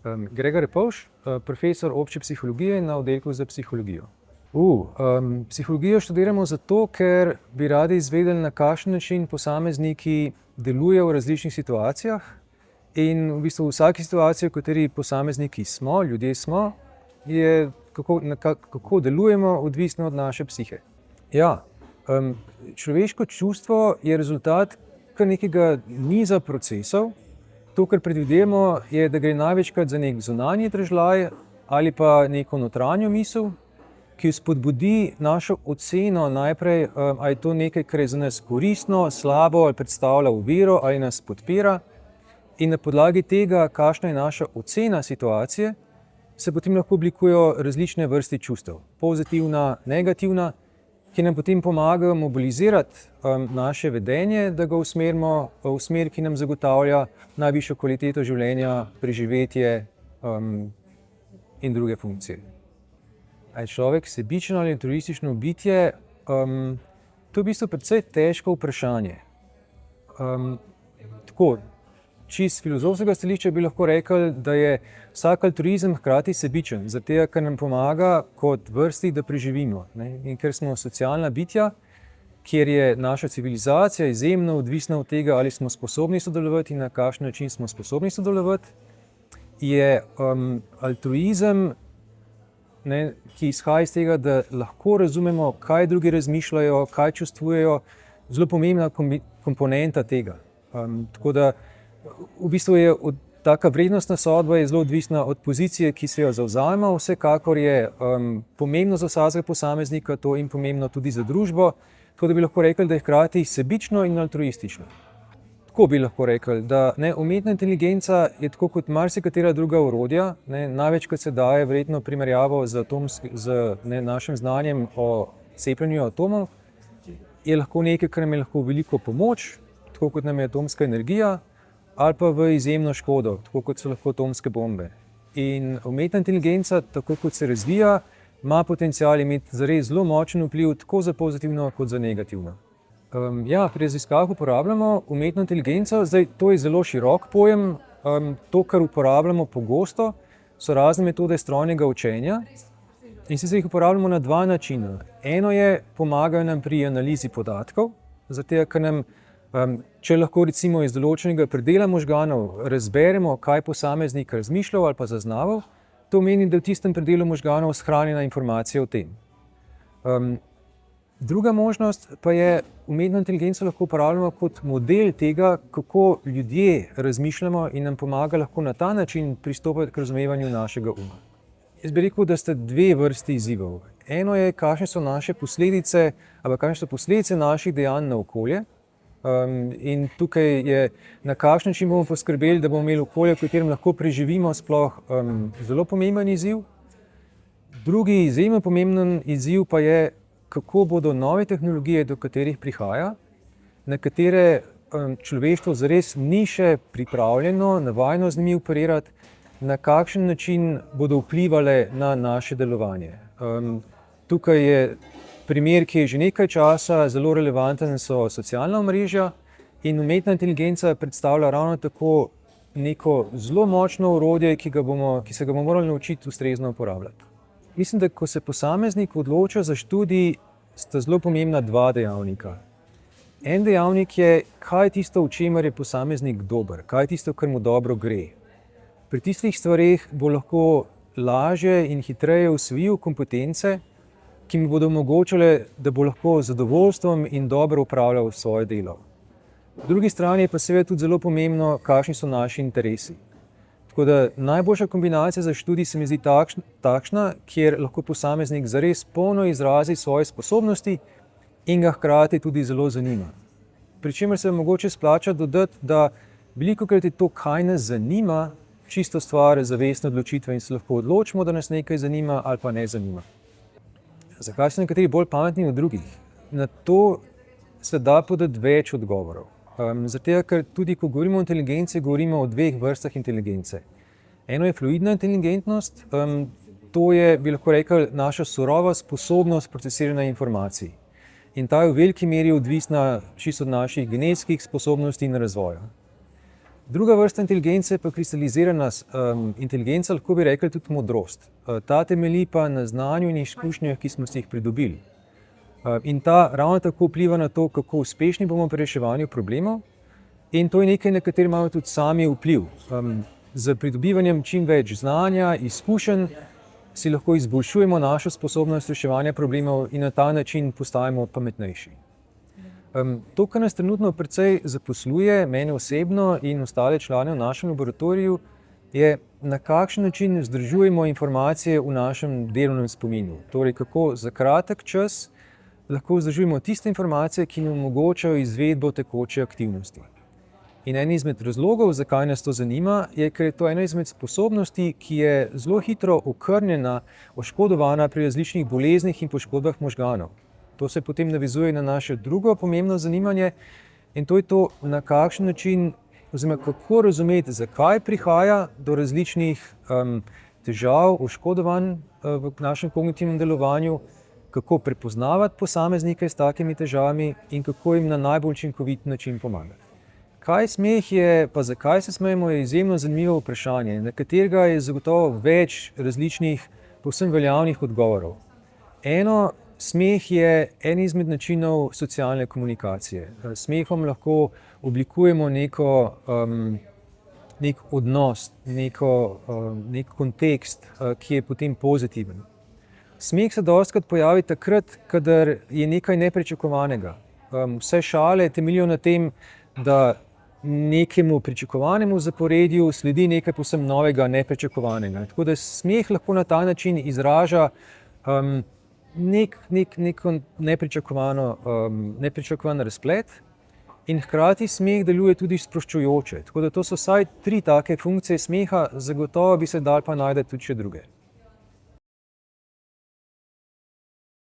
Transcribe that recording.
Gregor Repovž, profesor obče psihologije na oddelku za psihologijo. Psihologijo študiramo zato, ker bi radi izvedeli, na kakšen način posamezniki delujejo v različnih situacijah in v bistvu v vsaki situaciji, v kateri posamezniki smo, ljudje smo, je kako delujemo odvisno od naše psihe. Ja, človeško čustvo je rezultat kar nekega niza procesov. To, kar predvidevamo, je, da gre največkrat za nek zunanji dražljaj ali pa neko notranjo misel, ki spodbudi našo oceno najprej, ali je to nekaj, kar je za nas koristno, slabo, ali predstavlja oviro, ali nas podpira. In na podlagi tega, kakšna je naša ocena situacije, se potem lahko oblikujejo različne vrste čustev. Pozitivna, negativna, ki nam potem pomagajo mobilizirati naše vedenje, da ga usmerimo v smer, ki nam zagotavlja najvišjo kvaliteto življenja, preživetje in druge funkcije. A je človek sebičen ali altruistično bitje? To je v bistvu precej težko vprašanje. Tako, čisto filozofskega stališča bi lahko rekli, da je vsak altruizem hkrati sebičen, zato ker nam pomaga kot vrsti, da preživimo. In ker smo socialna bitja, kjer je naša civilizacija izjemno odvisna od tega, ali smo sposobni sodelovati in na kakšen način smo sposobni sodelovati, je altruizem, ki izhaja iz tega, da lahko razumemo, kaj drugi razmišljajo, kaj čustvujejo, zelo pomembna komponenta tega. Tako da v bistvu je taka vrednostna sodba je zelo odvisna od pozicije, ki se jo zavzamemo. Vsekakor je pomembno za vsakega posameznika to in pomembno tudi za družbo, tako da bi lahko rekli, da je hkrati sebično in altruistično. Tako bi lahko rekli, da umetna inteligenca je tako kot marsikatera druga orodja, največkrat se daje verjetno primerjavo z našim znanjem o cepljenju atomov, je lahko nekaj, kar nam je lahko veliko pomoč, tako kot nam je atomska energija, ali pa v izjemno škodo, tako kot so lahko atomske bombe. In umetna inteligenca, tako kot se razvija, ima potencial imeti zares zelo močen vpliv tako za pozitivno kot za negativno. Pri raziskavah uporabljamo umetno inteligenco, zdaj to je zelo širok pojem. To, kar uporabljamo pogosto, so razne metode strojnega učenja in sicer jih uporabljamo na dva načina. Eno je, pomagajo nam pri analizi podatkov, zato ker nam, če lahko recimo iz določenega predela možganov razberemo, kaj posameznik razmišljal ali pa zaznaval, to pomeni, da v tistem predelu možganov shranjena informacija o tem. Druga možnost pa je, umetno inteligenco lahko uporabljamo kot model tega, kako ljudje razmišljamo in nam pomaga lahko na ta način pristopati k razumevanju našega uma. Jaz bi rekel, da sta dve vrsti izzivov. Eno je, kakšne so naše posledice, ali kakšne so posledice naših dejanj na okolje. In tukaj je, na kakšen način bomo poskrbeli, da bomo imeli okolje, v katerem lahko preživimo, sploh zelo pomemben izziv. Drugi izjemno pomemben izziv pa je, kako bodo nove tehnologije, do katerih prihaja, na katere človeštvo zares ni še pripravljeno, navajeno z njimi operirati, na kakšen način bodo vplivale na naše delovanje. Tukaj je primer, ki je že nekaj časa zelo relevanten, so socialna omrežja in umetna inteligenca predstavlja ravno tako neko zelo močno orodje, ki se ga bomo morali naučiti ustrezno uporabljati. Mislim, da ko se posameznik odloča za študij, sta zelo pomembna dva dejavnika. En dejavnik je, kaj je tisto, v čemer je posameznik dober, kaj je tisto, kar mu dobro gre. Pri tistih stvareh bo lahko lažje in hitreje usvojil kompetence, ki mi bodo omogočale, da bo lahko z zadovoljstvom in dobro upravljal svoje delo. Po drugi strani je pa seveda tudi zelo pomembno, kakšni so naši interesi. Tako da najboljša kombinacija za študij se mi zdi takšna, kjer lahko posameznik zares polno izrazi svoje sposobnosti in ga hkrati tudi zelo zanima. Pri čemer se mogoče splača dodati, da velikokrat je to, kaj nas zanima, čisto stvar zavestne odločitve in se lahko odločimo, da nas nekaj zanima ali pa ne zanima. Zakaj so nekateri bolj pametni od drugih? Na to se da podati več odgovorov. Zato, ker tudi, ko govorimo o inteligenci, govorimo o dveh vrstah inteligence. Eno je fluidna inteligentnost, to je, bi lahko rekli, naša surova sposobnost procesiranja informacij. In ta je v veliki meri odvisna čisto od naših genetskih sposobnosti in razvoja. Druga vrsta inteligence je pa kristalizirana inteligenca, lahko bi rekli tudi modrost. Ta temelji pa na znanju in izkušnjah, ki smo si jih pridobili. In ta ravno tako vpliva na to, kako uspešni bomo pri reševanju problemov, in to je nekaj, na katero imamo tudi sami vpliv. Z pridobivanjem čim več znanja, izkušenj si lahko izboljšujemo našo sposobnost reševanja problemov in na ta način postajamo pametnejši. To, kar nas trenutno precej zaposluje, mene osebno in ostale člane v našem laboratoriju, je, na kakšen način vzdržujemo informacije v našem delovnem spominu. Torej, kako za kratek čas lahko vzdržujemo tiste informacije, ki nam omogočajo izvedbo tekoče aktivnosti. In en izmed razlogov, zakaj nas to zanima, je, ker je to ena izmed sposobnosti, ki je zelo hitro okrnjena, oškodovana pri različnih boleznih in poškodbah možganov. To se potem navezuje na naše drugo pomembno zanimanje in to je to, na kakšen način, oziroma kako razumeti, zakaj prihaja do različnih težav, oškodovanj v našem kognitivnem delovanju, kako prepoznavati posameznike s takimi težavami in kako jim na najbolj učinkovit način pomagati. Kaj smeh je, pa zakaj se smejemo, je izjemno zanimivo vprašanje, na katerega je zagotovo več različnih, povsem veljavnih odgovorov. Smeh je en izmed načinov socialne komunikacije. S smehom lahko oblikujemo nek odnos, nek kontekst, ki je potem pozitiven. Smeh se dostikrat pojavi takrat, kadar je nekaj nepričakovanega. Vse šale temeljijo na tem, da nekemu pričakovanemu zaporedju sledi nekaj povsem novega, nepričakovanega. Tako da smeh lahko na ta način izraža neko nepričakovan razplet in hkrati smeh deluje tudi sproščujoče. Tako da to so vsaj 3 take funkcije smeha, zagotovo bi se dalo pa najti tudi še druge.